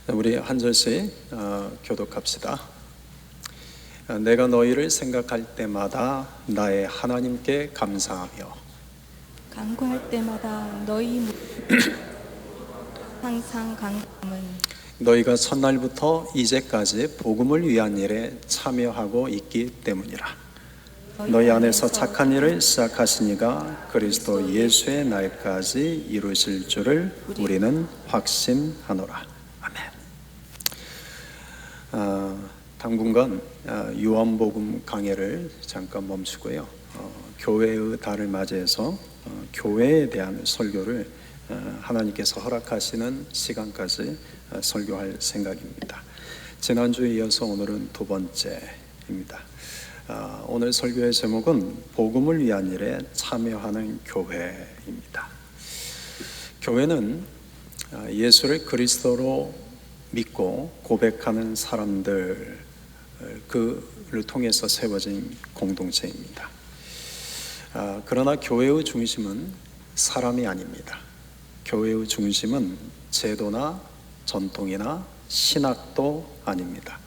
우리 한 절씩 교독합시다. 내가 너희를 생각할 때마다 나의 하나님께 감사하며 간구할 때마다 너희 항상 간구함은 너희가 첫날부터 이제까지 복음을 위한 일에 참여하고 있기 때문이라. 너희 안에서 착한 일을 시작하시니가 그리스도 예수의 날까지 이루실 줄을 우리는 확신하노라. 아멘. 당분간 요한복음 강해를 잠깐 멈추고요. 교회의 달을 맞이해서 교회에 대한 설교를 하나님께서 허락하시는 시간까지 설교할 생각입니다. 지난주에 이어서 오늘은 두 번째입니다. 오늘 설교의 제목은 복음을 위한 일에 참여하는 교회입니다. 교회는 예수를 그리스도로 믿고 고백하는 사람들 그를 통해서 세워진 공동체입니다. 그러나 교회의 중심은 사람이 아닙니다. 교회의 중심은 제도나 전통이나 신학도 아닙니다.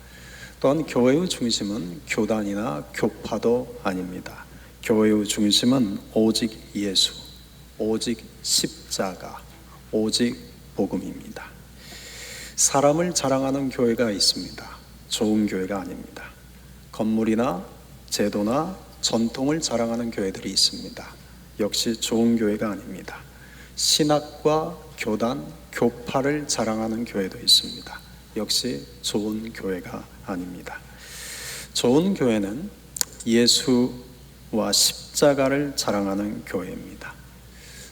또한 교회의 중심은 교단이나 교파도 아닙니다. 교회의 중심은 오직 예수, 오직 십자가, 오직 복음입니다. 사람을 자랑하는 교회가 있습니다. 좋은 교회가 아닙니다. 건물이나 제도나 전통을 자랑하는 교회들이 있습니다. 역시 좋은 교회가 아닙니다. 신학과 교단, 교파를 자랑하는 교회도 있습니다. 역시 좋은 교회가 아닙니다. 좋은 교회는 예수와 십자가를 자랑하는 교회입니다.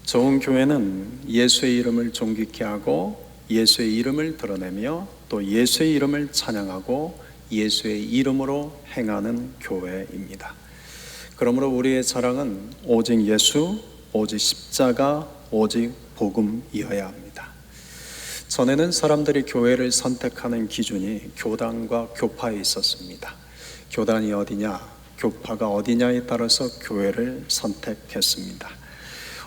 좋은 교회는 예수의 이름을 존귀케 하고 예수의 이름을 드러내며 또 예수의 이름을 찬양하고 예수의 이름으로 행하는 교회입니다. 그러므로 우리의 자랑은 오직 예수, 오직 십자가, 오직 복음이어야 합니다. 전에는 사람들이 교회를 선택하는 기준이 교단과 교파에 있었습니다. 교단이 어디냐, 교파가 어디냐에 따라서 교회를 선택했습니다.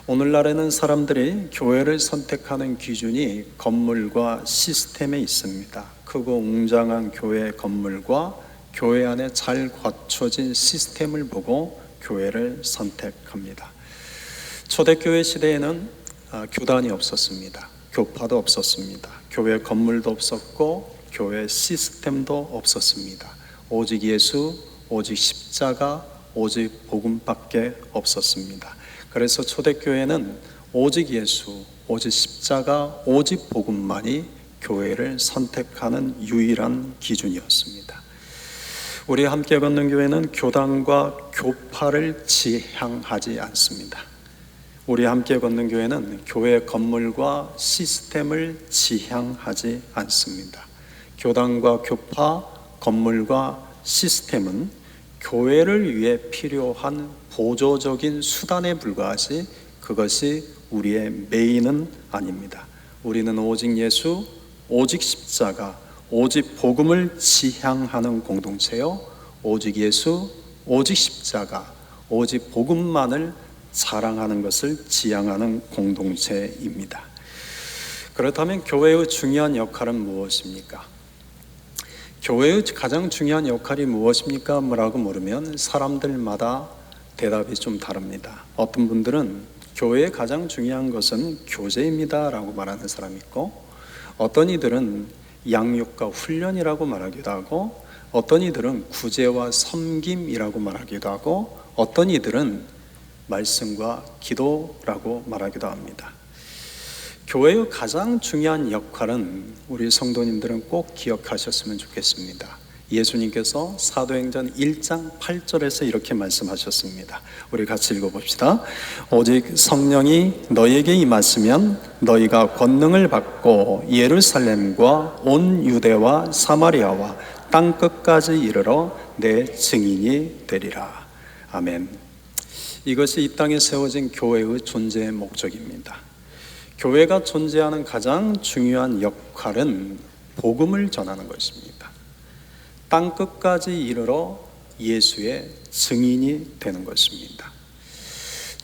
오늘날에는 사람들이 교회를 선택하는 기준이 건물과 시스템에 있습니다. 크고 웅장한 교회 건물과 교회 안에 잘 갖춰진 시스템을 보고 교회를 선택합니다. 초대교회 시대에는 교단이 없었습니다. 교파도 없었습니다. 교회 건물도 없었고 교회 시스템도 없었습니다. 오직 예수, 오직 십자가, 오직 복음밖에 없었습니다. 그래서 초대교회는 오직 예수, 오직 십자가, 오직 복음만이 교회를 선택하는 유일한 기준이었습니다. 우리 함께 걷는 교회는 교단과 교파를 지향하지 않습니다. 우리 함께 걷는 교회는 교회 건물과 시스템을 지향하지 않습니다. 교단과 교파, 건물과 시스템은 교회를 위해 필요한 보조적인 수단에 불과하지 그것이 우리의 메인은 아닙니다. 우리는 오직 예수, 오직 십자가, 오직 복음을 지향하는 공동체요, 오직 예수, 오직 십자가, 오직 복음만을 사랑하는 것을 지향하는 공동체입니다. 그렇다면 교회의 중요한 역할은 무엇입니까? 교회의 가장 중요한 역할이 무엇입니까? 뭐라고 물으면 사람들마다 대답이 좀 다릅니다. 어떤 분들은 교회의 가장 중요한 것은 교제입니다 라고 말하는 사람이 있고, 어떤 이들은 양육과 훈련이라고 말하기도 하고, 어떤 이들은 구제와 섬김이라고 말하기도 하고, 어떤 이들은 말씀과 기도라고 말하기도 합니다. 교회의 가장 중요한 역할은 우리 성도님들은 꼭 기억하셨으면 좋겠습니다. 예수님께서 사도행전 1장 8절에서 이렇게 말씀하셨습니다. 우리 같이 읽어봅시다. 오직 성령이 너희에게 임하시면 너희가 권능을 받고 예루살렘과 온 유대와 사마리아와 땅끝까지 이르러 내 증인이 되리라. 아멘. 이것이 이 땅에 세워진 교회의 존재의 목적입니다. 교회가 존재하는 가장 중요한 역할은 복음을 전하는 것입니다. 땅끝까지 이르러 예수의 증인이 되는 것입니다.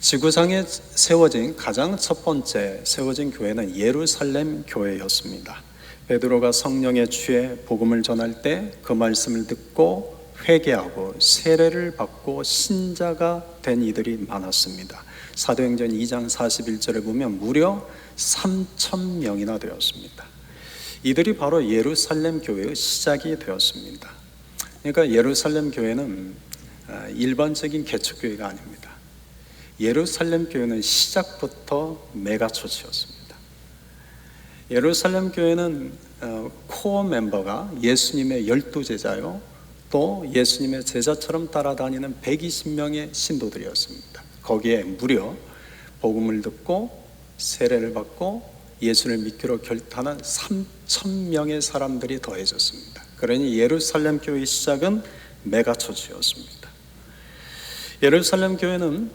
지구상에 세워진 가장 첫 번째 세워진 교회는 예루살렘 교회였습니다. 베드로가 성령에 취해 복음을 전할 때 그 말씀을 듣고 회개하고 세례를 받고 신자가 된 이들이 많았습니다. 사도행전 2장 41절에 보면 무려 3,000명이나 되었습니다. 이들이 바로 예루살렘 교회의 시작이 되었습니다. 그러니까 예루살렘 교회는 일반적인 개척교회가 아닙니다. 예루살렘 교회는 시작부터 메가처치였습니다. 예루살렘 교회는 코어 멤버가 예수님의 12제자요, 또 예수님의 제자처럼 따라다니는 120명의 신도들이었습니다. 거기에 무려 복음을 듣고 세례를 받고 예수를 믿기로 결단한 3,000명의 사람들이 더해졌습니다. 그러니 예루살렘 교회의 시작은 메가처치였습니다. 예루살렘 교회는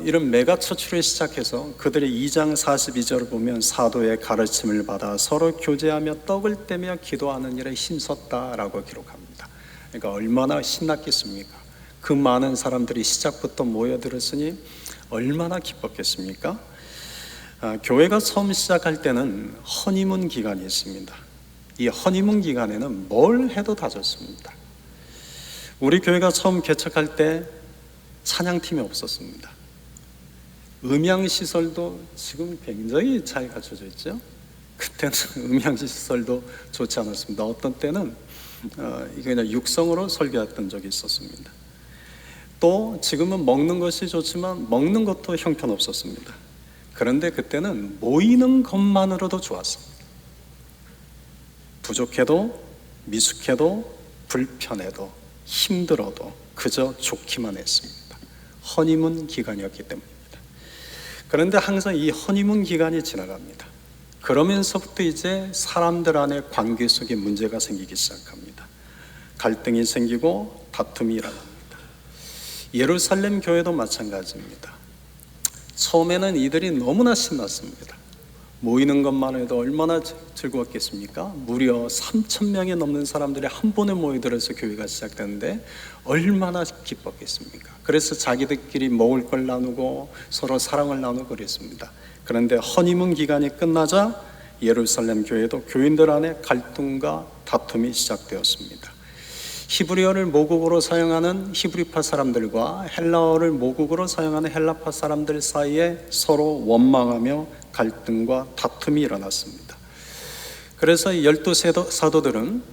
이런 메가처치를 시작해서 그들의 2장 42절을 보면 사도의 가르침을 받아 서로 교제하며 떡을 떼며 기도하는 일에 힘썼다라고 기록합니다. 그러니까 얼마나 신났겠습니까? 그 많은 사람들이 시작부터 모여들었으니 얼마나 기뻤겠습니까? 교회가 처음 시작할 때는 허니문 기간이 있습니다. 이 허니문 기간에는 뭘 해도 다 좋습니다. 우리 교회가 처음 개척할 때 찬양팀이 없었습니다. 음향시설도 지금 굉장히 잘 갖춰져 있죠. 그때는 음향시설도 좋지 않았습니다. 어떤 때는 이게 그냥 육성으로 설교했던 적이 있었습니다. 또 지금은 먹는 것이 좋지만 먹는 것도 형편없었습니다. 그런데 그때는 모이는 것만으로도 좋았습니다. 부족해도 미숙해도 불편해도 힘들어도 그저 좋기만 했습니다. 허니문 기간이었기 때문입니다. 그런데 항상 이 허니문 기간이 지나갑니다. 그러면서부터 이제 사람들 안에 관계 속에 문제가 생기기 시작합니다. 갈등이 생기고 다툼이 일어납니다. 예루살렘 교회도 마찬가지입니다. 처음에는 이들이 너무나 신났습니다. 모이는 것만 해도 얼마나 즐거웠겠습니까? 무려 3,000명이 넘는 사람들이 한 번에 모여들어서 교회가 시작되는데 얼마나 기뻤겠습니까? 그래서 자기들끼리 먹을 걸 나누고 서로 사랑을 나누고 그랬습니다. 그런데 허니문 기간이 끝나자 예루살렘 교회도 교인들 안에 갈등과 다툼이 시작되었습니다. 히브리어를 모국어로 사용하는 히브리파 사람들과 헬라어를 모국어로 사용하는 헬라파 사람들 사이에 서로 원망하며 갈등과 다툼이 일어났습니다. 그래서 12 사도들은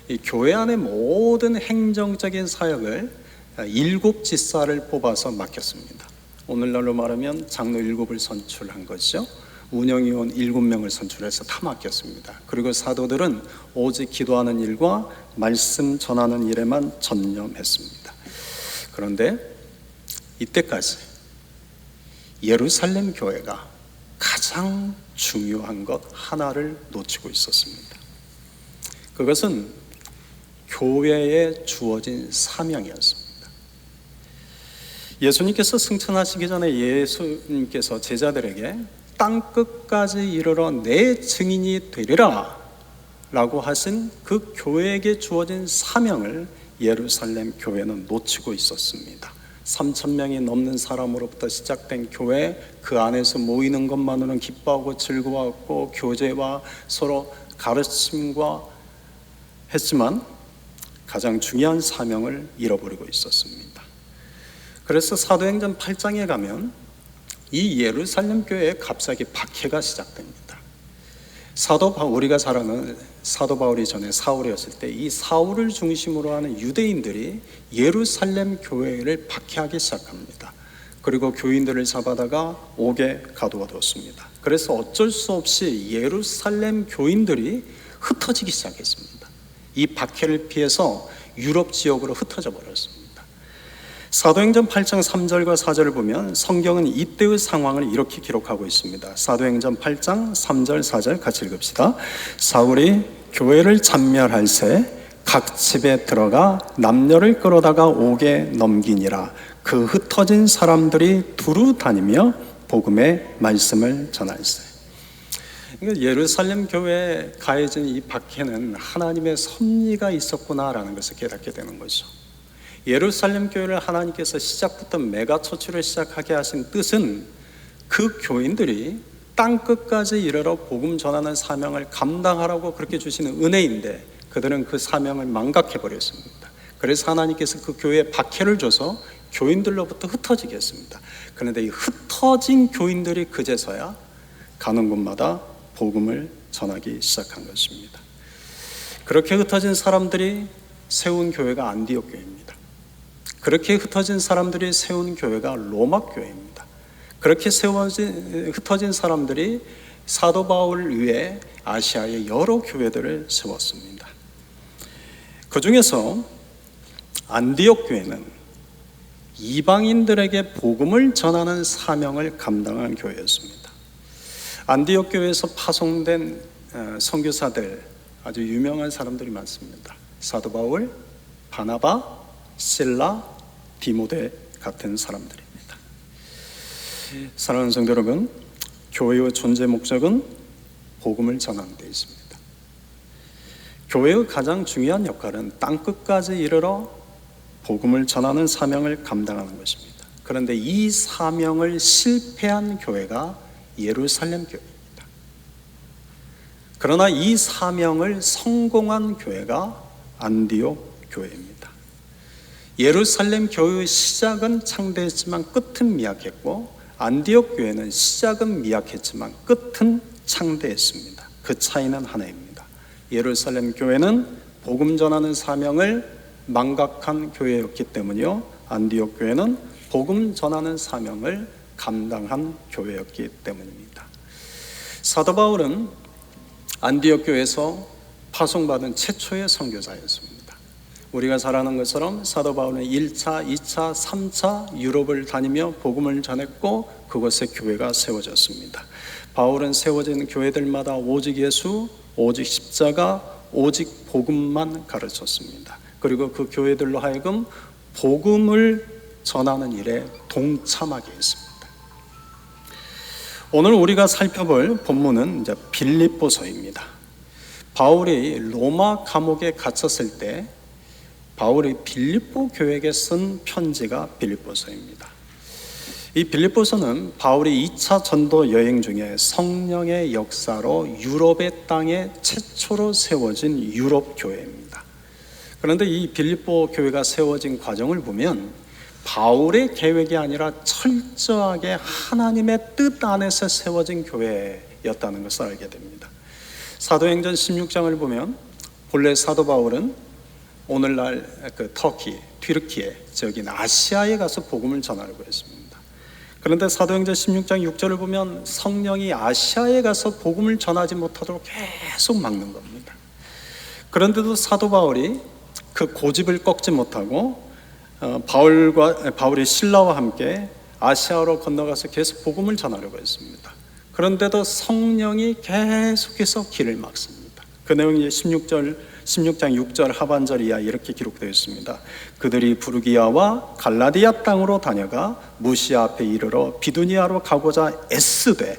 이 교회 안의 모든 행정적인 사역을 7 지사를 뽑아서 맡겼습니다. 오늘날로 말하면 장로 7을 선출한 것이죠. 운영위원 7명을 선출해서 다 맡겼습니다. 그리고 사도들은 오직 기도하는 일과 말씀 전하는 일에만 전념했습니다. 그런데 이때까지 예루살렘 교회가 가장 중요한 것 하나를 놓치고 있었습니다. 그것은 교회에 주어진 사명이었습니다. 예수님께서 승천하시기 전에 예수님께서 제자들에게 땅 끝까지 이르러 내 증인이 되리라 라고 하신 그 교회에게 주어진 사명을 예루살렘 교회는 놓치고 있었습니다. 3,000명이 넘는 사람으로부터 시작된 교회, 그 안에서 모이는 것만으로는 기뻐하고 즐거웠고 교제와 서로 가르침과 했지만 가장 중요한 사명을 잃어버리고 있었습니다. 그래서 사도행전 8장에 가면 이 예루살렘 교회에 갑자기 박해가 시작됩니다. 우리가 잘 아는 사도 바울이 전에 사울이었을 때 이 사울을 중심으로 하는 유대인들이 예루살렘 교회를 박해하기 시작합니다. 그리고 교인들을 잡아다가 옥에 가두어뒀습니다. 그래서 어쩔 수 없이 예루살렘 교인들이 흩어지기 시작했습니다. 이 박해를 피해서 유럽 지역으로 흩어져 버렸습니다. 사도행전 8장 3절과 4절을 보면 성경은 이때의 상황을 이렇게 기록하고 있습니다. 사도행전 8장 3절 4절 같이 읽읍시다. 사울이 교회를 잔멸할새 각 집에 들어가 남녀를 끌어다가 옥에 넘기니라. 그 흩어진 사람들이 두루 다니며 복음의 말씀을 전할세. 그러니까 예루살렘 교회에 가해진 이 박해는 하나님의 섭리가 있었구나라는 것을 깨닫게 되는 거죠. 예루살렘 교회를 하나님께서 시작부터 메가처치를 시작하게 하신 뜻은 그 교인들이 땅 끝까지 이르러 복음 전하는 사명을 감당하라고 그렇게 주시는 은혜인데 그들은 그 사명을 망각해 버렸습니다. 그래서 하나님께서 그 교회에 박해를 줘서 교인들로부터 흩어지게 했습니다. 그런데 이 흩어진 교인들이 그제서야 가는 곳마다 복음을 전하기 시작한 것입니다. 그렇게 흩어진 사람들이 세운 교회가 안디옥 교회입니다. 그렇게 흩어진 사람들이 세운 교회가 로마 교회입니다. 그렇게 흩어진 사람들이 사도 바울을 위해 아시아의 여러 교회들을 세웠습니다. 그 중에서 안디옥 교회는 이방인들에게 복음을 전하는 사명을 감당한 교회였습니다. 안디옥 교회에서 파송된 선교사들 아주 유명한 사람들이 많습니다. 사도 바울, 바나바, 실라, 디모데 같은 사람들입니다. 사랑하는 성도 여러분, 교회의 존재 목적은 복음을 전하는 데 있습니다. 교회의 가장 중요한 역할은 땅끝까지 이르러 복음을 전하는 사명을 감당하는 것입니다. 그런데 이 사명을 실패한 교회가 예루살렘 교회입니다. 그러나 이 사명을 성공한 교회가 안디옥 교회입니다. 예루살렘 교회의 시작은 창대했지만 끝은 미약했고 안디옥 교회는 시작은 미약했지만 끝은 창대했습니다. 그 차이는 하나입니다. 예루살렘 교회는 복음 전하는 사명을 망각한 교회였기 때문이요, 안디옥 교회는 복음 전하는 사명을 감당한 교회였기 때문입니다. 사도 바울은 안디옥 교회에서 파송받은 최초의 선교사였습니다. 우리가 잘 아는 것처럼 사도 바울은 1차, 2차, 3차 유럽을 다니며 복음을 전했고 그곳에 교회가 세워졌습니다. 바울은 세워진 교회들마다 오직 예수, 오직 십자가, 오직 복음만 가르쳤습니다. 그리고 그 교회들로 하여금 복음을 전하는 일에 동참하게 했습니다. 오늘 우리가 살펴볼 본문은 이제 빌립보서입니다. 바울이 로마 감옥에 갇혔을 때 바울이 빌립보 교회에게 쓴 편지가 빌립보서입니다. 이 빌립보서는 바울이 2차 전도 여행 중에 성령의 역사로 유럽의 땅에 최초로 세워진 유럽 교회입니다. 그런데 이 빌립보 교회가 세워진 과정을 보면 바울의 계획이 아니라 철저하게 하나님의 뜻 안에서 세워진 교회였다는 것을 알게 됩니다. 사도행전 16장을 보면 본래 사도 바울은 오늘날 그 터키, 튀르키예, 저긴 아시아에 가서 복음을 전하려고 했습니다. 그런데 사도행전 16장 6절을 보면 성령이 아시아에 가서 복음을 전하지 못하도록 계속 막는 겁니다. 그런데도 사도 바울이 그 고집을 꺾지 못하고 바울이 신라와 함께 아시아로 건너가서 계속 복음을 전하려고 했습니다. 그런데도 성령이 계속해서 길을 막습니다. 그 내용이 16장 6절 하반절 이하 이렇게 기록되어 있습니다. 그들이 부르기아와 갈라디아 땅으로 다녀가 무시아 앞에 이르러 비두니아로 가고자 애쓰되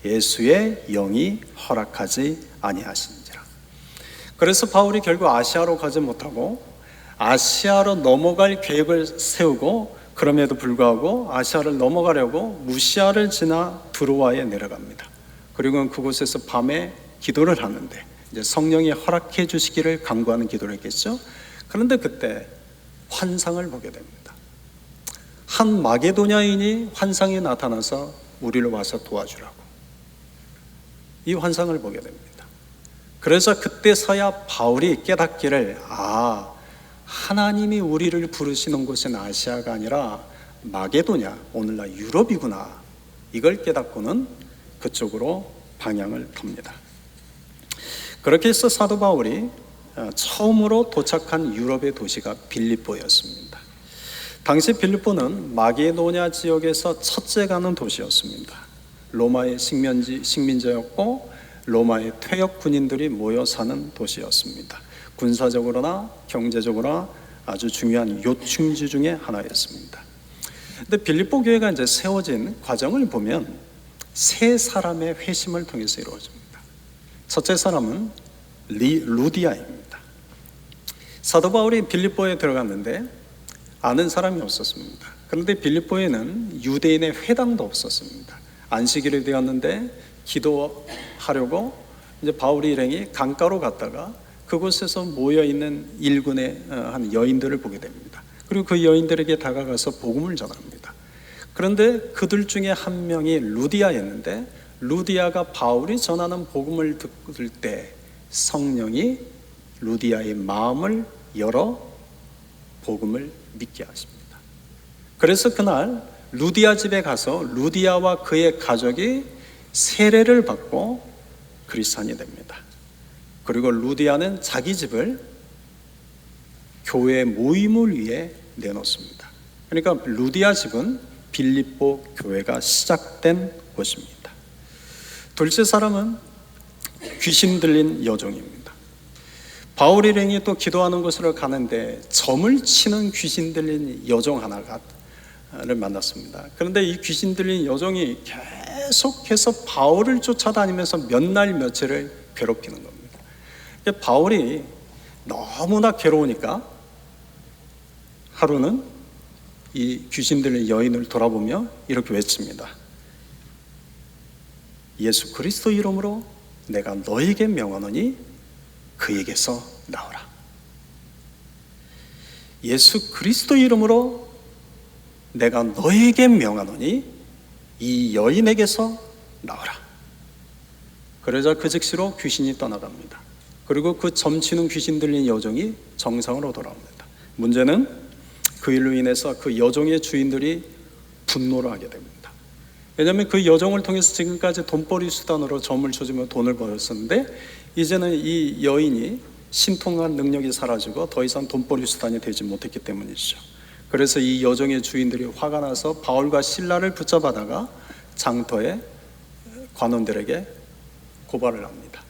예수의 영이 허락하지 아니하시니라. 그래서 바울이 결국 아시아로 가지 못하고 아시아로 넘어갈 계획을 세우고 그럼에도 불구하고 아시아를 넘어가려고 무시아를 지나 드로아에 내려갑니다. 그리고 그곳에서 밤에 기도를 하는데 이제 성령이 허락해 주시기를 간구하는 기도를 했겠죠. 그런데 그때 환상을 보게 됩니다. 한 마게도냐인이 환상에 나타나서 우리를 와서 도와주라고 이 환상을 보게 됩니다. 그래서 그때서야 바울이 깨닫기를 하나님이 우리를 부르시는 곳은 아시아가 아니라 마게도냐, 오늘날 유럽이구나, 이걸 깨닫고는 그쪽으로 방향을 텁니다. 그렇게 해서 사도 바울이 처음으로 도착한 유럽의 도시가 빌립보였습니다. 당시 빌립보는 마게도냐 지역에서 첫째 가는 도시였습니다. 로마의 식민지였고 로마의 퇴역 군인들이 모여 사는 도시였습니다. 군사적으로나 경제적으로나 아주 중요한 요충지 중에 하나였습니다. 근데 빌립보 교회가 이제 세워진 과정을 보면 세 사람의 회심을 통해서 이루어집니다. 첫째 사람은 루디아입니다. 사도 바울이 빌립보에 들어갔는데 아는 사람이 없었습니다. 그런데 빌립보에는 유대인의 회당도 없었습니다. 안식일이 되었는데 기도하려고 이제 바울이 일행이 강가로 갔다가 그곳에서 모여 있는 일군의 한 여인들을 보게 됩니다. 그리고 그 여인들에게 다가가서 복음을 전합니다. 그런데 그들 중에 한 명이 루디아였는데, 루디아가 바울이 전하는 복음을 들을 때 성령이 루디아의 마음을 열어 복음을 믿게 하십니다. 그래서 그날 루디아 집에 가서 루디아와 그의 가족이 세례를 받고 그리스도인이 됩니다. 그리고 루디아는 자기 집을 교회 모임을 위해 내놓습니다. 그러니까 루디아 집은 빌립보 교회가 시작된 곳입니다. 둘째 사람은 귀신 들린 여종입니다. 바울 일행이 또 기도하는 곳으로 가는데 점을 치는 귀신 들린 여종 하나를 만났습니다. 그런데 이 귀신 들린 여종이 계속해서 바울을 쫓아다니면서 몇 날 며칠을 괴롭히는 겁니다. 바울이 너무나 괴로우니까 하루는 이 귀신 들린 여인을 돌아보며 이렇게 외칩니다. 예수 그리스도 이름으로 내가 너에게 명하노니 그에게서 나오라. 예수 그리스도 이름으로 내가 너에게 명하노니 이 여인에게서 나오라. 그러자 그 즉시로 귀신이 떠나갑니다. 그리고 그 점치는 귀신 들린 여종이 정상으로 돌아옵니다. 문제는 그 일로 인해서 그 여종의 주인들이 분노를 하게 됩니다. 왜냐하면 그 여종을 통해서 지금까지 돈벌이 수단으로 점을 쳐주며 돈을 벌었었는데, 이제는 이 여인이 신통한 능력이 사라지고 더 이상 돈벌이 수단이 되지 못했기 때문이죠. 그래서 이 여종의 주인들이 화가 나서 바울과 실라를 붙잡아다가 장터의 관원들에게 고발을 합니다.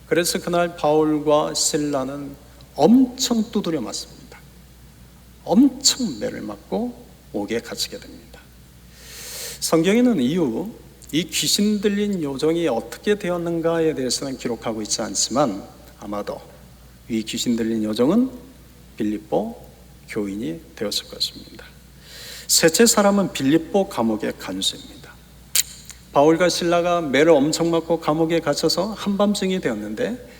그래서 그날 바울과 실라는 엄청 두드려 맞습니다. 엄청 매를 맞고 옥에 갇히게 됩니다. 성경에는 이후 이 귀신 들린 여종이 어떻게 되었는가에 대해서는 기록하고 있지 않지만, 아마도 이 귀신 들린 여종은 빌립보 교인이 되었을 것입니다. 셋째 사람은 빌립보 감옥의 간수입니다. 바울과 실라가 매를 엄청 맞고 감옥에 갇혀서 한밤중이 되었는데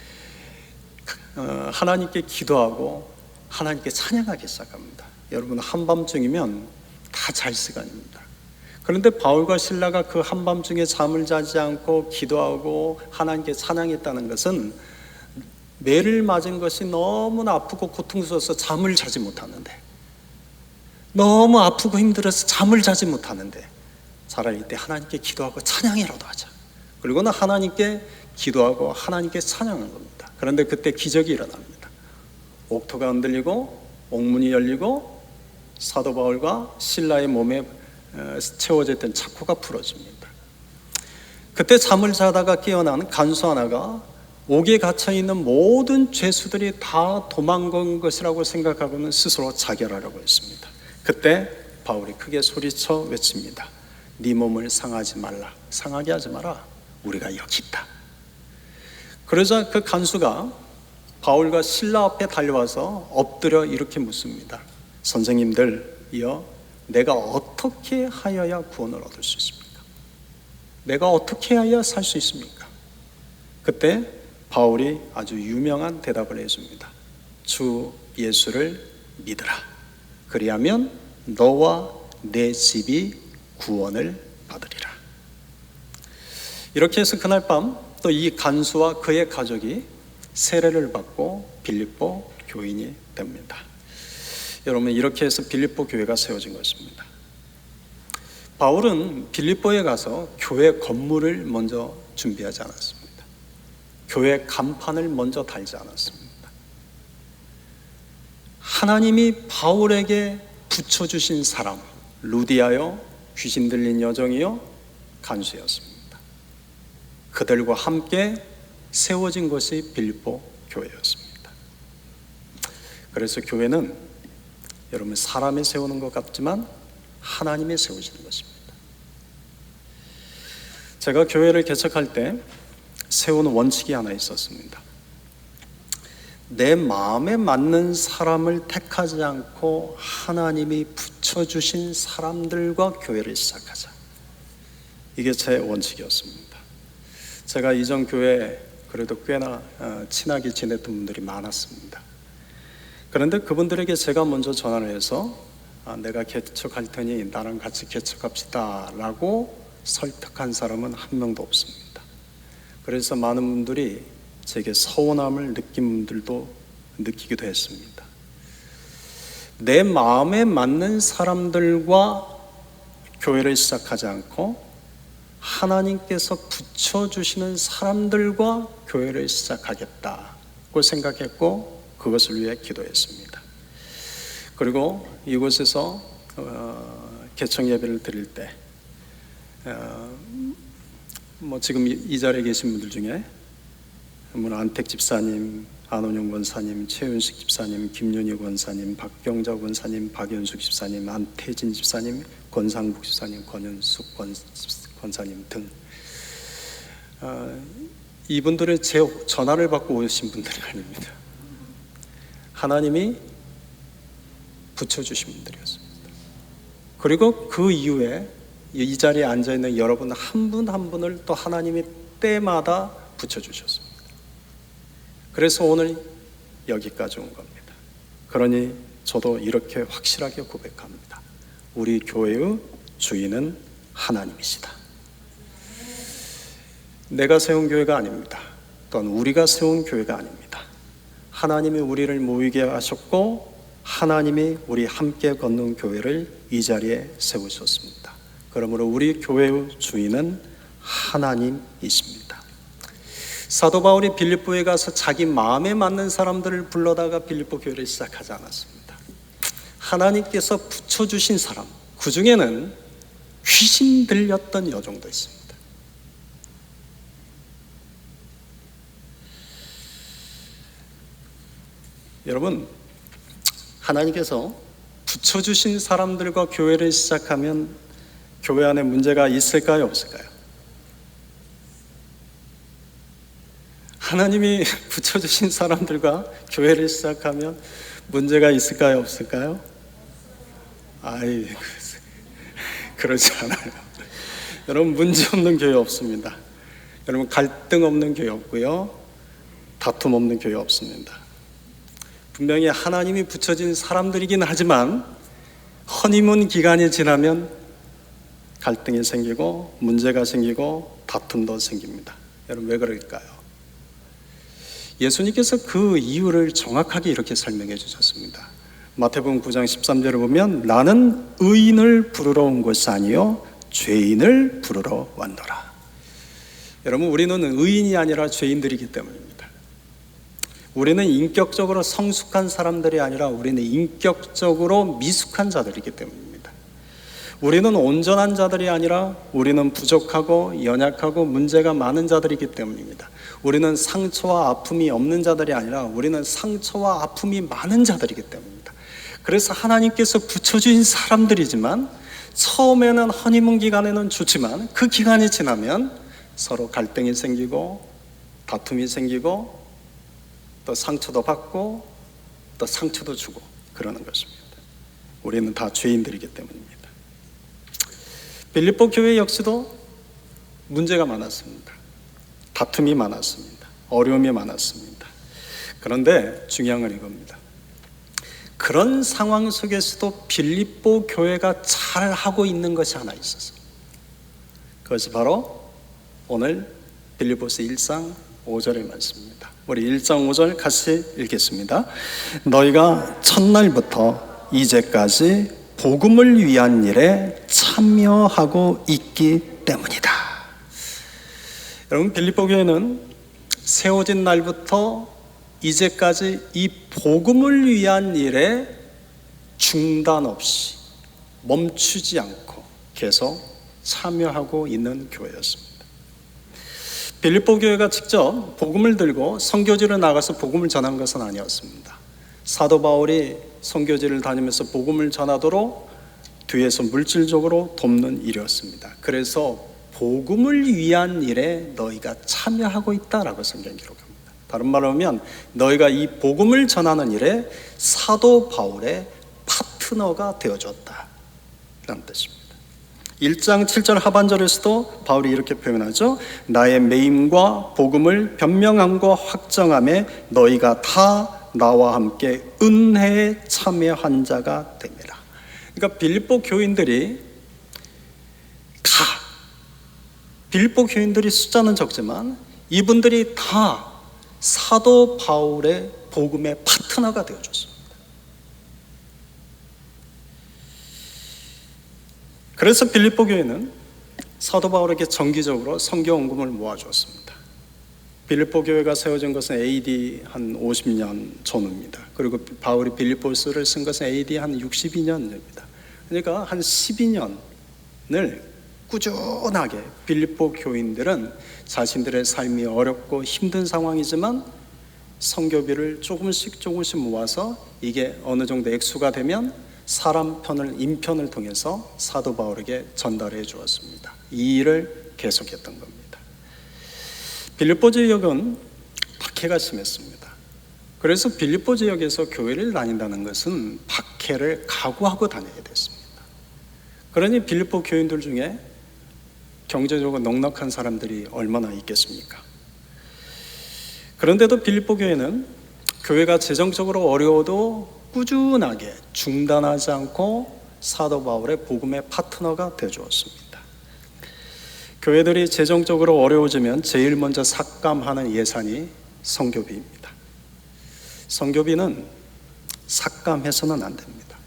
하나님께 기도하고 하나님께 찬양하기 시작합니다. 여러분, 한밤중이면 다 잘 시간입니다. 그런데 바울과 실라가 그 한밤중에 잠을 자지 않고 기도하고 하나님께 찬양했다는 것은 매를 맞은 것이 너무나 아프고 고통스러워서 잠을 자지 못하는데, 너무 아프고 힘들어서 잠을 자지 못하는데, 차라리 이때 하나님께 기도하고 찬양이라도 하자. 그리고는 하나님께 기도하고 하나님께 찬양한 겁니다. 그런데 그때 기적이 일어납니다. 옥토가 흔들리고 옥문이 열리고 사도 바울과 실라의 몸에 채워져 있던 차코가 풀어집니다. 그때 잠을 자다가 깨어난 간수 하나가 옥에 갇혀있는 모든 죄수들이 다 도망간 것이라고 생각하고는 스스로 자결하려고 했습니다. 그때 바울이 크게 소리쳐 외칩니다. 네 몸을 상하지 말라. 상하게 하지 마라. 우리가 여기 있다. 그러자 그 간수가 바울과 실라 앞에 달려와서 엎드려 이렇게 묻습니다. 선생님들이여, 내가 어떻게 하여야 구원을 얻을 수 있습니까? 내가 어떻게 하여야 살 수 있습니까? 그때 바울이 아주 유명한 대답을 해줍니다. 주 예수를 믿으라. 그리하면 너와 내 집이 구원을 받으리라. 이렇게 해서 그날 밤 또 이 간수와 그의 가족이 세례를 받고 빌립보 교인이 됩니다. 여러분, 이렇게 해서 빌립보 교회가 세워진 것입니다. 바울은 빌립보에 가서 교회 건물을 먼저 준비하지 않았습니다. 교회 간판을 먼저 달지 않았습니다. 하나님이 바울에게 붙여주신 사람, 루디아요, 귀신 들린 여종이요, 간수였습니다. 그들과 함께 세워진 것이 빌립보 교회였습니다. 그래서 교회는 여러분, 사람이 세우는 것 같지만 하나님이 세우시는 것입니다. 제가 교회를 개척할 때 세우는 원칙이 하나 있었습니다. 내 마음에 맞는 사람을 택하지 않고 하나님이 붙여주신 사람들과 교회를 시작하자. 이게 제 원칙이었습니다. 제가 이전 교회에 그래도 꽤나 친하게 지냈던 분들이 많았습니다. 그런데 그분들에게 제가 먼저 전화를 해서 내가 개척할 테니 나랑 같이 개척합시다 라고 설득한 사람은 한 명도 없습니다. 그래서 많은 분들이 제게 서운함을 느낀 분들도 느끼기도 했습니다. 내 마음에 맞는 사람들과 교회를 시작하지 않고 하나님께서 붙여주시는 사람들과 교회를 시작하겠다고 생각했고 그것을 위해 기도했습니다. 그리고 이곳에서 개척 예배를 드릴 때 지금 이 자리에 계신 분들 중에 안택 집사님, 안원영 권사님, 최윤식 집사님, 김윤희 권사님, 박경자 권사님, 박연숙 집사님, 안태진 집사님, 권상국 집사님, 권현숙 권사님 등 이분들은 제 전화를 받고 오신 분들이 아닙니다. 하나님이 붙여주신 분들이었습니다. 그리고 그 이후에 이 자리에 앉아있는 여러분 한 분 한 분을 또 하나님이 때마다 붙여주셨습니다. 그래서 오늘 여기까지 온 겁니다. 그러니 저도 이렇게 확실하게 고백합니다. 우리 교회의 주인은 하나님이시다. 내가 세운 교회가 아닙니다. 또한 우리가 세운 교회가 아닙니다. 하나님이 우리를 모이게 하셨고 하나님이 우리 함께 걷는 교회를 이 자리에 세우셨습니다. 그러므로 우리 교회의 주인은 하나님이십니다. 사도 바울이 빌립보에 가서 자기 마음에 맞는 사람들을 불러다가 빌립보 교회를 시작하지 않았습니다. 하나님께서 붙여주신 사람, 그 중에는 귀신 들렸던 여종도 있습니다. 여러분, 하나님께서 붙여주신 사람들과 교회를 시작하면 교회 안에 문제가 있을까요? 없을까요? 하나님이 붙여주신 사람들과 교회를 시작하면 문제가 있을까요? 없을까요? 그러지 않아요. 여러분, 문제 없는 교회 없습니다. 여러분, 갈등 없는 교회 없고요, 다툼 없는 교회 없습니다. 분명히 하나님이 붙여진 사람들이긴 하지만 허니문 기간이 지나면 갈등이 생기고 문제가 생기고 다툼도 생깁니다. 여러분, 왜 그럴까요? 예수님께서 그 이유를 정확하게 이렇게 설명해 주셨습니다. 마태복음 9장 13절을 보면 나는 의인을 부르러 온 것이 아니요 죄인을 부르러 왔노라. 여러분, 우리는 의인이 아니라 죄인들이기 때문입니다. 우리는 인격적으로 성숙한 사람들이 아니라 우리는 인격적으로 미숙한 자들이기 때문입니다. 우리는 온전한 자들이 아니라 우리는 부족하고 연약하고 문제가 많은 자들이기 때문입니다. 우리는 상처와 아픔이 없는 자들이 아니라 우리는 상처와 아픔이 많은 자들이기 때문입니다. 그래서 하나님께서 붙여주신 사람들이지만 처음에는 허니문 기간에는 좋지만 그 기간이 지나면 서로 갈등이 생기고 다툼이 생기고 또 상처도 받고 또 상처도 주고 그러는 것입니다. 우리는 다 죄인들이기 때문입니다. 빌립보 교회 역시도 문제가 많았습니다. 다툼이 많았습니다. 어려움이 많았습니다. 그런데 중요한 건 이겁니다. 그런 상황 속에서도 빌립보 교회가 잘하고 있는 것이 하나 있었어요. 그것이 바로 오늘 빌립보서 1장 5절의 말씀입니다. 우리 1장 5절 같이 읽겠습니다. 너희가 첫날부터 이제까지 복음을 위한 일에 참여하고 있기 때문이다. 여러분, 빌립보 교회는 세워진 날부터 이제까지 이 복음을 위한 일에 중단 없이 멈추지 않고 계속 참여하고 있는 교회였습니다. 빌립보 교회가 직접 복음을 들고 선교지로 나가서 복음을 전한 것은 아니었습니다. 사도 바울이 선교지를 다니면서 복음을 전하도록 뒤에서 물질적으로 돕는 일이었습니다. 그래서 복음을 위한 일에 너희가 참여하고 있다라고 성경 기록합니다. 다른 말로 하면 너희가 이 복음을 전하는 일에 사도 바울의 파트너가 되어줬다 라는 뜻입니다. 1장 7절 하반절에서도 바울이 이렇게 표현하죠. 나의 매임과 복음을 변명함과 확정함에 너희가 다 나와 함께 은혜에 참여한 자가 됩니다. 그러니까 빌립보 교인들이 숫자는 적지만 이분들이 다 사도 바울의 복음의 파트너가 되어줬습니다. 그래서 빌립보 교회는 사도 바울에게 정기적으로 성경원금을 모아주었습니다. 빌립보 교회가 세워진 것은 AD 한 50년 전후입니다. 그리고 바울이 빌립보서를 쓴 것은 AD 한 62년입니다. 그러니까 한 12년을 꾸준하게 빌립보 교인들은 자신들의 삶이 어렵고 힘든 상황이지만 선교비를 조금씩 모아서 이게 어느 정도 액수가 되면 사람 편을 인편을 통해서 사도 바울에게 전달해 주었습니다. 이 일을 계속했던 겁니다. 빌립보 지역은 박해가 심했습니다. 그래서 빌립보 지역에서 교회를 다닌다는 것은 박해를 각오하고 다녀야 됐습니다. 그러니 빌립보 교인들 중에 경제적으로 넉넉한 사람들이 얼마나 있겠습니까? 그런데도 빌립보 교회는 교회가 재정적으로 어려워도 꾸준하게 중단하지 않고 사도 바울의 복음의 파트너가 되어주었습니다. 교회들이 재정적으로 어려워지면 제일 먼저 삭감하는 예산이 선교비입니다. 선교비는 삭감해서는 안 됩니다.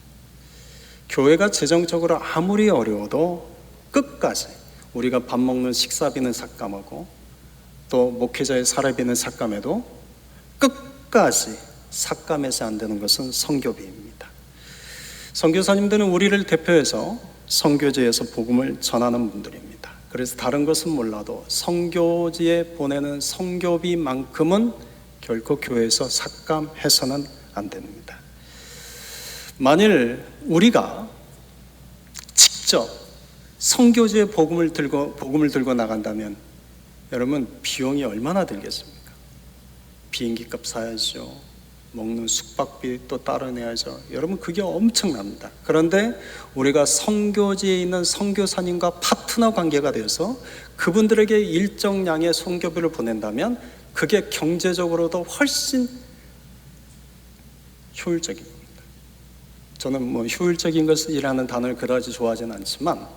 교회가 재정적으로 아무리 어려워도 끝까지 우리가 밥 먹는 식사비는 삭감하고 또 목회자의 사례비는 삭감해도 끝까지 삭감해서 안 되는 것은 선교비입니다. 선교사님들은 우리를 대표해서 선교지에서 복음을 전하는 분들입니다. 그래서 다른 것은 몰라도 선교지에 보내는 선교비만큼은 결코 교회에서 삭감해서는 안 됩니다. 만일 우리가 직접 선교지에 복음을 들고 나간다면 여러분 비용이 얼마나 들겠습니까? 비행기값 사야죠. 먹는 숙박비 또 따로 내야죠. 여러분 그게 엄청납니다. 그런데 우리가 선교지에 있는 선교사님과 파트너 관계가 되어서 그분들에게 일정량의 선교비를 보낸다면 그게 경제적으로도 훨씬 효율적인 겁니다. 저는 효율적인 것이라는 단어를 그다지 좋아하지는 않지만,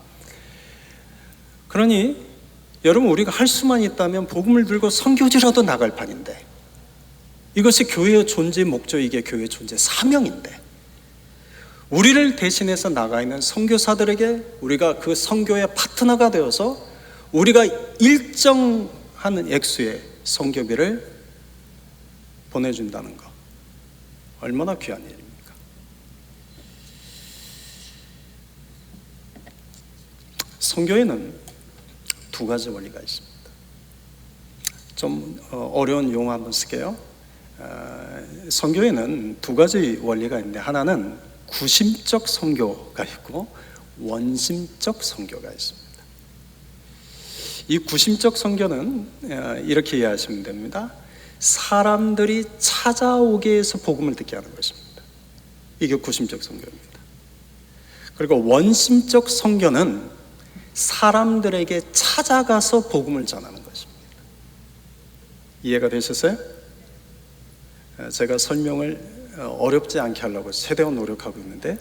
그러니 여러분 우리가 할 수만 있다면 복음을 들고 선교지라도 나갈 판인데, 이것이 교회의 존재 목적이게 교회의 존재 사명인데, 우리를 대신해서 나가 있는 선교사들에게 우리가 그 선교의 파트너가 되어서 우리가 일정하는 액수의 선교비를 보내준다는 것, 얼마나 귀한 일입니까? 선교에는 두 가지 원리가 있습니다. 좀 어려운 용어 한번 쓸게요. 선교에는 두 가지 원리가 있는데, 하나는 구심적 선교가 있고 원심적 선교가 있습니다. 이 구심적 선교는 이렇게 이해하시면 됩니다. 사람들이 찾아오게 해서 복음을 듣게 하는 것입니다. 이게 구심적 선교입니다. 그리고 원심적 선교는 사람들에게 찾아가서 복음을 전하는 것입니다. 이해가 되셨어요? 제가 설명을 어렵지 않게 하려고 최대한 노력하고 있는데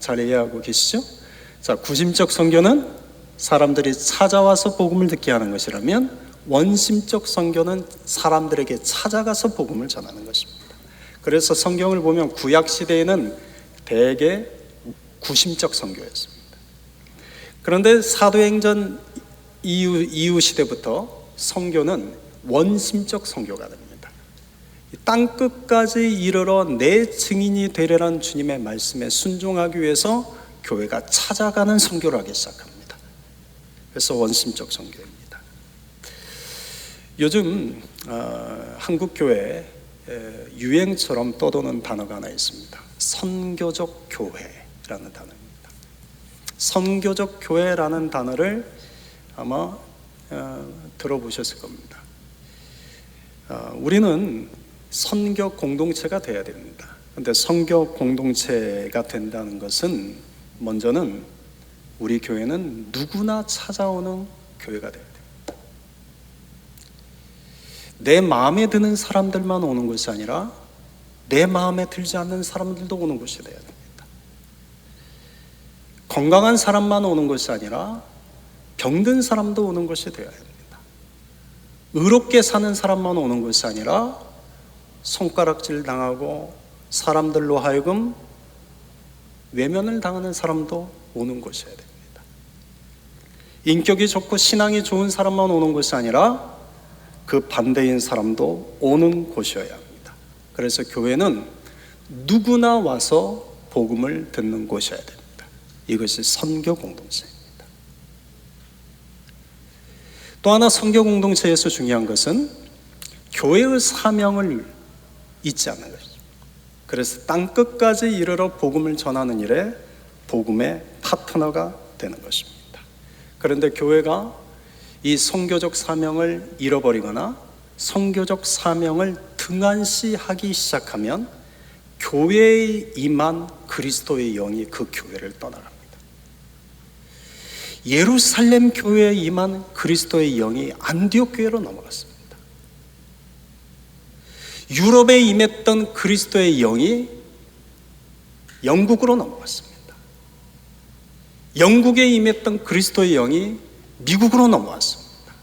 잘 이해하고 계시죠? 자, 구심적 선교는 사람들이 찾아와서 복음을 듣게 하는 것이라면, 원심적 선교는 사람들에게 찾아가서 복음을 전하는 것입니다. 그래서 성경을 보면 구약 시대에는 대개 구심적 선교였습니다. 그런데 사도행전 이후 시대부터 선교는 원심적 선교가 됩니다. 땅 끝까지 이르러 내 증인이 되리라는 주님의 말씀에 순종하기 위해서 교회가 찾아가는 선교를 하기 시작합니다. 그래서 원심적 선교입니다. 요즘 한국 교회에 유행처럼 떠도는 단어가 하나 있습니다. 선교적 교회라는 단어입니다. 선교적 교회라는 단어를 아마 들어보셨을 겁니다. 우리는 선교 공동체가 돼야 됩니다. 그런데 선교 공동체가 된다는 것은 먼저는 우리 교회는 누구나 찾아오는 교회가 돼야 됩니다. 내 마음에 드는 사람들만 오는 것이 아니라 내 마음에 들지 않는 사람들도 오는 것이 돼야 됩니다. 건강한 사람만 오는 것이 아니라 병든 사람도 오는 것이 되어야 됩니다. 의롭게 사는 사람만 오는 것이 아니라 손가락질 당하고 사람들로 하여금 외면을 당하는 사람도 오는 것이어야 됩니다. 인격이 좋고 신앙이 좋은 사람만 오는 것이 아니라 그 반대인 사람도 오는 곳이어야 합니다. 그래서 교회는 누구나 와서 복음을 듣는 곳이어야 됩니다. 이것이 선교 공동체입니다. 또 하나 선교 공동체에서 중요한 것은 교회의 사명을 잊지 않는 것입니다. 그래서 땅끝까지 이르러 복음을 전하는 일에 복음의 파트너가 되는 것입니다. 그런데 교회가 이 선교적 사명을 잃어버리거나 선교적 사명을 등한시하기 시작하면 교회에 임한 그리스도의 영이 그 교회를 떠나갑니다. 예루살렘 교회에 임한 그리스도의 영이 안디옥 교회로 넘어갔습니다. 유럽에 임했던 그리스도의 영이 영국으로 넘어갔습니다. 영국에 임했던 그리스도의 영이 미국으로 넘어왔습니다.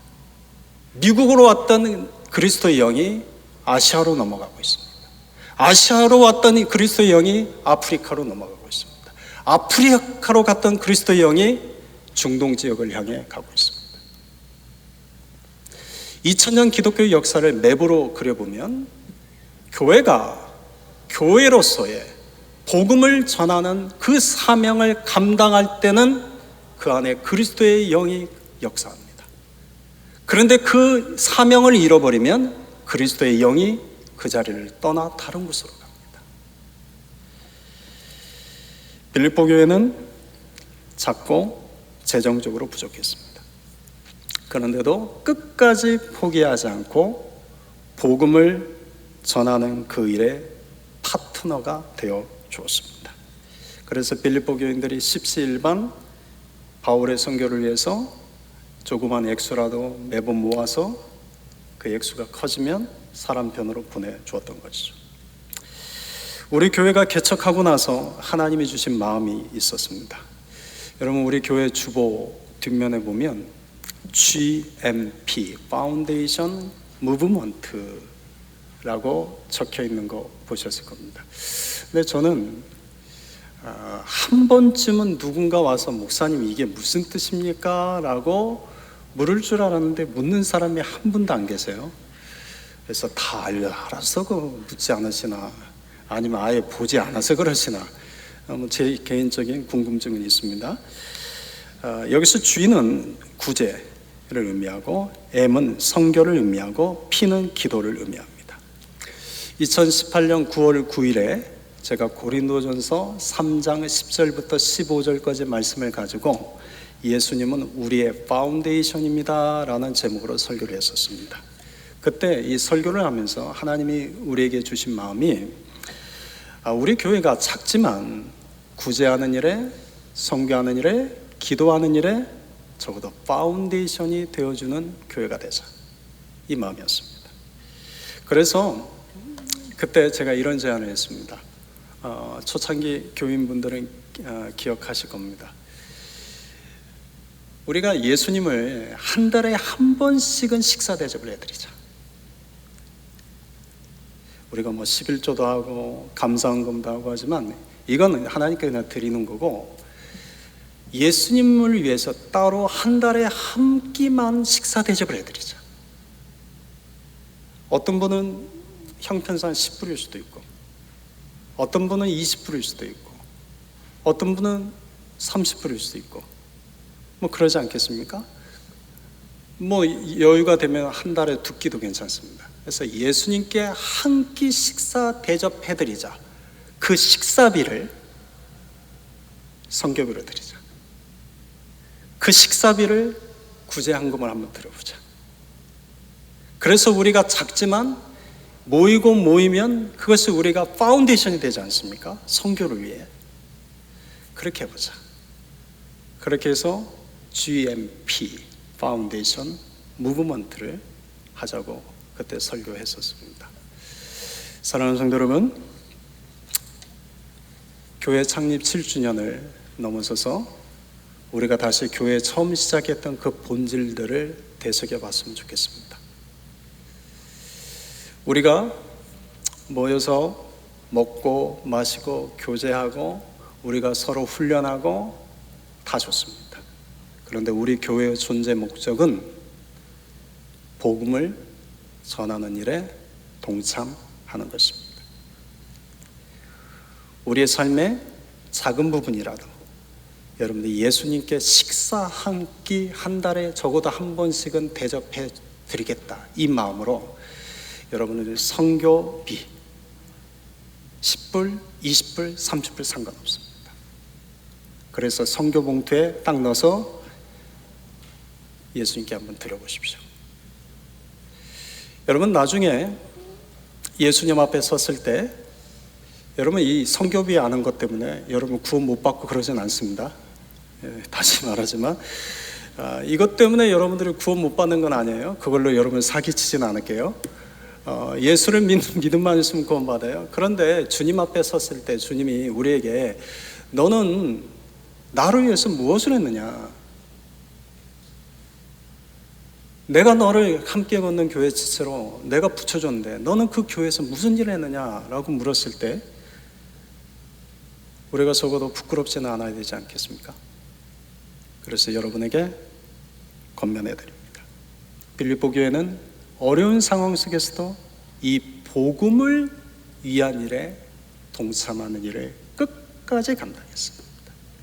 미국으로 왔던 그리스도의 영이 아시아로 넘어가고 있습니다. 아시아로 왔던 그리스도의 영이 아프리카로 넘어가고 있습니다. 아프리카로 갔던 그리스도의 영이 중동 지역을 향해 가고 있습니다. 2000년 기독교 역사를 맵으로 그려보면 교회가 교회로서의 복음을 전하는 그 사명을 감당할 때는 그 안에 그리스도의 영이 역사합니다. 그런데 그 사명을 잃어버리면 그리스도의 영이 그 자리를 떠나 다른 곳으로 갑니다. 빌립보 교회는 작고 재정적으로 부족했습니다. 그런데도 끝까지 포기하지 않고 복음을 전하는 그 일에 파트너가 되어 주었습니다. 그래서 빌립보 교인들이 십시일반 바울의 선교를 위해서 조그만 액수라도 매번 모아서 그 액수가 커지면 사람 편으로 보내주었던 것이죠. 우리 교회가 개척하고 나서 하나님이 주신 마음이 있었습니다. 여러분, 우리 교회 주보 뒷면에 보면 GMP, Foundation Movement라고 적혀 있는 거 보셨을 겁니다. 근데 저는 한 번쯤은 누군가 와서 목사님 이게 무슨 뜻입니까? 라고 물을 줄 알았는데 묻는 사람이 한 분도 안 계세요. 그래서 다 알아서 묻지 않으시나 아니면 아예 보지 않아서 그러시나 제 개인적인 궁금증은 있습니다. 여기서 G는 구제를 의미하고 M은 선교를 의미하고 P는 기도를 의미합니다. 2018년 9월 9일에 제가 고린도전서 3장 10절부터 15절까지 말씀을 가지고 예수님은 우리의 파운데이션입니다 라는 제목으로 설교를 했었습니다. 그때 이 설교를 하면서 하나님이 우리에게 주신 마음이 우리 교회가 작지만 구제하는 일에, 선교하는 일에, 기도하는 일에 적어도 파운데이션이 되어주는 교회가 되자, 이 마음이었습니다. 그래서 그때 제가 이런 제안을 했습니다. 초창기 교인분들은 기억하실 겁니다. 우리가 예수님을 한 달에 한 번씩은 식사 대접을 해드리자. 우리가 11조도 하고 감사헌금도 하고 하지만 이거는 하나님께 그냥 드리는 거고, 예수님을 위해서 따로 한 달에 한 끼만 식사 대접을 해드리자. 어떤 분은 형편상 10불일 수도 있고, 어떤 분은 20불일 수도 있고, 어떤 분은 30불일 수도 있고, 그러지 않겠습니까? 여유가 되면 한 달에 2끼도 괜찮습니다. 그래서 예수님께 한 끼 식사 대접해드리자. 그 식사비를 선교비로 드리자. 그 식사비를 구제헌금을 한번 드려보자. 그래서 우리가 작지만 모이면 그것이 우리가 파운데이션이 되지 않습니까? 선교를 위해. 그렇게 해보자. 그렇게 해서 GMP 파운데이션 무브먼트를 하자고 그때 설교했었습니다. 사랑하는 성도 여러분, 교회 창립 7주년을 넘어서서 우리가 다시 교회 처음 시작했던 그 본질들을 되새겨 봤으면 좋겠습니다. 우리가 모여서 먹고 마시고 교제하고 우리가 서로 훈련하고 다 좋습니다. 그런데 우리 교회의 존재 목적은 복음을 전하는 일에 동참하는 것입니다. 우리의 삶의 작은 부분이라도 여러분들이 예수님께 식사 한 끼 한 달에 적어도 한 번씩은 대접해 드리겠다, 이 마음으로 여러분들 선교비 10불, 20불, 30불 상관없습니다. 그래서 선교 봉투에 딱 넣어서 예수님께 한번 드려보십시오. 여러분, 나중에 예수님 앞에 섰을 때 여러분 이 선교비 아는 것 때문에 여러분 구원 못 받고 그러진 않습니다. 다시 말하지만 이것 때문에 여러분들이 구원 못 받는 건 아니에요. 그걸로 여러분 사기치진 않을게요. 예수를 믿음만 있으면 구원 받아요. 그런데 주님 앞에 섰을 때 주님이 우리에게 너는 나를 위해서 무엇을 했느냐, 내가 너를 함께 걷는 교회 지체로 내가 붙여줬는데 너는 그 교회에서 무슨 일을 했느냐라고 물었을 때 우리가 적어도 부끄럽지는 않아야 되지 않겠습니까? 그래서 여러분에게 권면해 드립니다. 빌립보 교회는 어려운 상황 속에서도 이 복음을 위한 일에 동참하는 일을 끝까지 감당했습니다.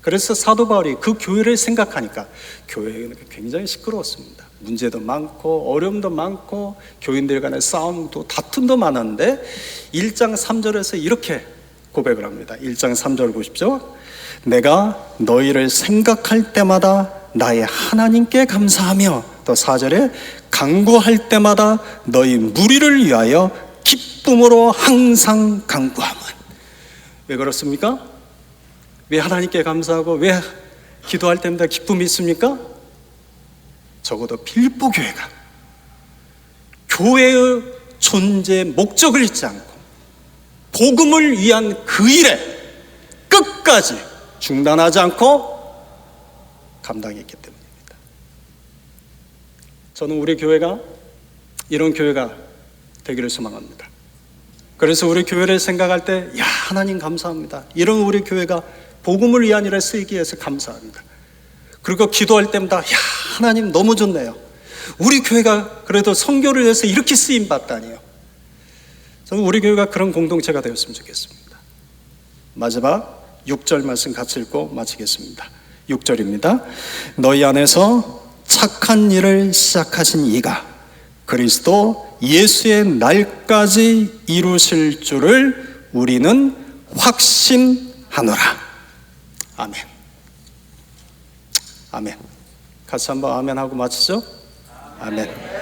그래서 사도 바울이 그 교회를 생각하니까 교회는 굉장히 시끄러웠습니다. 문제도 많고 어려움도 많고 교인들 간의 싸움도 다툼도 많았는데 1장 3절에서 이렇게 고백을 합니다. 1장 3절 보십시오. 내가 너희를 생각할 때마다 나의 하나님께 감사하며, 또 4절에 간구할 때마다 너희 무리를 위하여 기쁨으로 항상 간구함은. 왜 그렇습니까? 왜 하나님께 감사하고 왜 기도할 때마다 기쁨이 있습니까? 적어도 빌립보 교회가 교회의 존재 목적을 잊지 않고 복음을 위한 그 일에 끝까지 중단하지 않고 감당했기 때문입니다. 저는 우리 교회가 이런 교회가 되기를 소망합니다. 그래서 우리 교회를 생각할 때 야, 하나님 감사합니다, 이런 우리 교회가 복음을 위한 일에 쓰이기 위해서 감사합니다. 그리고 기도할 때마다 야, 하나님 너무 좋네요, 우리 교회가 그래도 선교를 위해서 이렇게 쓰임 받다니요. 저는 우리 교회가 그런 공동체가 되었으면 좋겠습니다. 마지막 6절 말씀 같이 읽고 마치겠습니다. 6절입니다. 너희 안에서 착한 일을 시작하신 이가 그리스도 예수의 날까지 이루실 줄을 우리는 확신하노라. 아멘. 아멘. 같이 한번 아멘 하고 마치죠. 아멘.